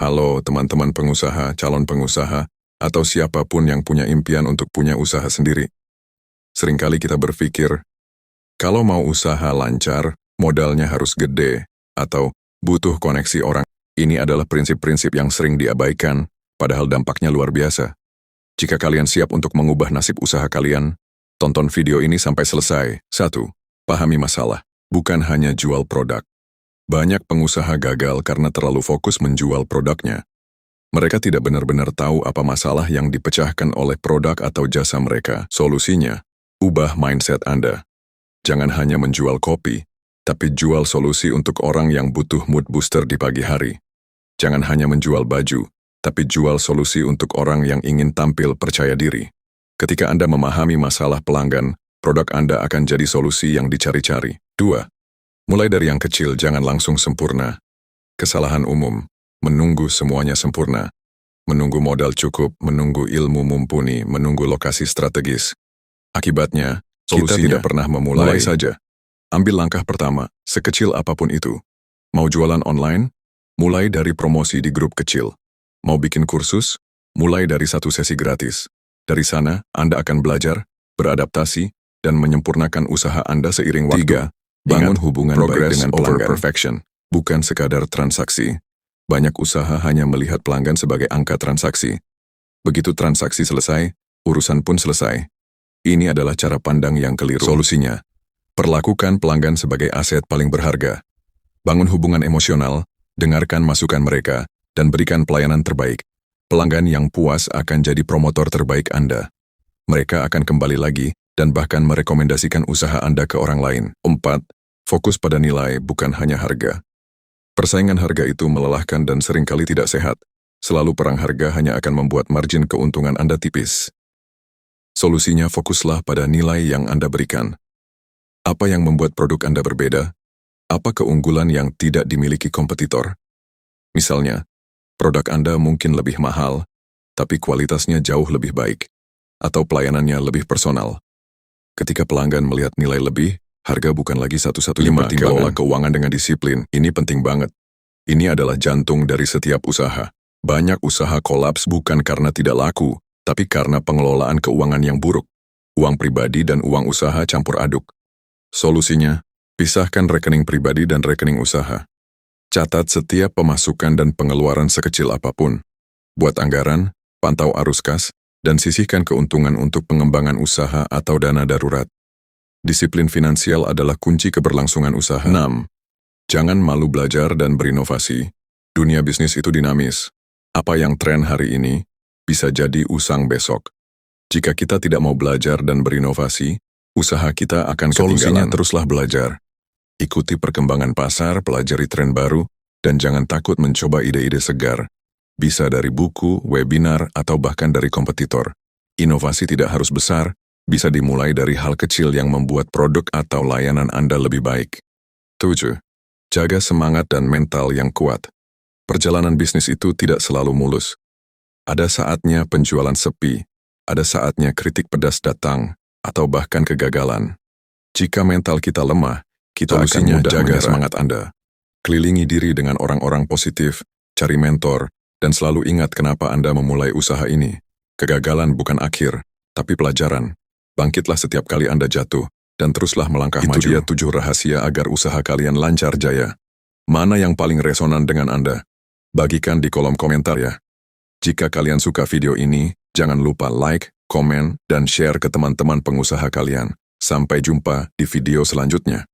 Halo teman-teman pengusaha, calon pengusaha, atau siapapun yang punya impian untuk punya usaha sendiri. Seringkali kita berpikir, kalau mau usaha lancar, modalnya harus gede, atau butuh koneksi orang. Ini adalah prinsip-prinsip yang sering diabaikan, padahal dampaknya luar biasa. Jika kalian siap untuk mengubah nasib usaha kalian, tonton video ini sampai selesai. 1. Pahami masalah, bukan hanya jual produk. Banyak pengusaha gagal karena terlalu fokus menjual produknya. Mereka tidak benar-benar tahu apa masalah yang dipecahkan oleh produk atau jasa mereka. Solusinya, ubah mindset Anda. Jangan hanya menjual kopi, tapi jual solusi untuk orang yang butuh mood booster di pagi hari. Jangan hanya menjual baju, tapi jual solusi untuk orang yang ingin tampil percaya diri. Ketika Anda memahami masalah pelanggan, produk Anda akan jadi solusi yang dicari-cari. 2. Mulai dari yang kecil, jangan langsung sempurna. Kesalahan umum, menunggu semuanya sempurna. Menunggu modal cukup, menunggu ilmu mumpuni, menunggu lokasi strategis. Akibatnya, kita tidak pernah memulai saja. Ambil langkah pertama, sekecil apapun itu. Mau jualan online? Mulai dari promosi di grup kecil. Mau bikin kursus? Mulai dari satu sesi gratis. Dari sana, Anda akan belajar, beradaptasi, dan menyempurnakan usaha Anda seiring waktu. 3. Bangun hubungan baik dengan pelanggan. Perfection, bukan sekadar transaksi. Banyak usaha hanya melihat pelanggan sebagai angka transaksi. Begitu transaksi selesai, urusan pun selesai. Ini adalah cara pandang yang keliru. Solusinya, perlakukan pelanggan sebagai aset paling berharga. Bangun hubungan emosional, dengarkan masukan mereka, dan berikan pelayanan terbaik. Pelanggan yang puas akan jadi promotor terbaik Anda. Mereka akan kembali lagi, dan bahkan merekomendasikan usaha Anda ke orang lain. 4. Fokus pada nilai, bukan hanya harga. Persaingan harga itu melelahkan dan seringkali tidak sehat. Selalu perang harga hanya akan membuat margin keuntungan Anda tipis. Solusinya, fokuslah pada nilai yang Anda berikan. Apa yang membuat produk Anda berbeda? Apa keunggulan yang tidak dimiliki kompetitor? Misalnya, produk Anda mungkin lebih mahal, tapi kualitasnya jauh lebih baik, atau pelayanannya lebih personal. Ketika pelanggan melihat nilai lebih, harga bukan lagi satu-satunya pertimbangan. Kelola keuangan dengan disiplin, ini penting banget. Ini adalah jantung dari setiap usaha. Banyak usaha kolaps bukan karena tidak laku, tapi karena pengelolaan keuangan yang buruk. Uang pribadi dan uang usaha campur aduk. Solusinya, pisahkan rekening pribadi dan rekening usaha. Catat setiap pemasukan dan pengeluaran sekecil apapun. Buat anggaran, pantau arus kas, dan sisihkan keuntungan untuk pengembangan usaha atau dana darurat. Disiplin finansial adalah kunci keberlangsungan usaha. 6. Jangan malu belajar dan berinovasi. Dunia bisnis itu dinamis. Apa yang tren hari ini, bisa jadi usang besok. Jika kita tidak mau belajar dan berinovasi, usaha kita akan ketinggalan. Solusinya, teruslah belajar. Ikuti perkembangan pasar, pelajari tren baru, dan jangan takut mencoba ide-ide segar. Bisa dari buku, webinar, atau bahkan dari kompetitor. Inovasi tidak harus besar, bisa dimulai dari hal kecil yang membuat produk atau layanan Anda lebih baik. 7. Jaga semangat dan mental yang kuat. Perjalanan bisnis itu tidak selalu mulus. Ada saatnya penjualan sepi, ada saatnya kritik pedas datang, atau bahkan kegagalan. Jika mental kita lemah, kita akan mudah jaga semangat Anda. Kelilingi diri dengan orang-orang positif, cari mentor, dan selalu ingat kenapa Anda memulai usaha ini. Kegagalan bukan akhir, tapi pelajaran. Bangkitlah setiap kali Anda jatuh, dan teruslah melangkah maju. Itu dia 7 rahasia agar usaha kalian lancar jaya. Mana yang paling resonan dengan Anda? Bagikan di kolom komentar ya. Jika kalian suka video ini, jangan lupa like, komen, dan share ke teman-teman pengusaha kalian. Sampai jumpa di video selanjutnya.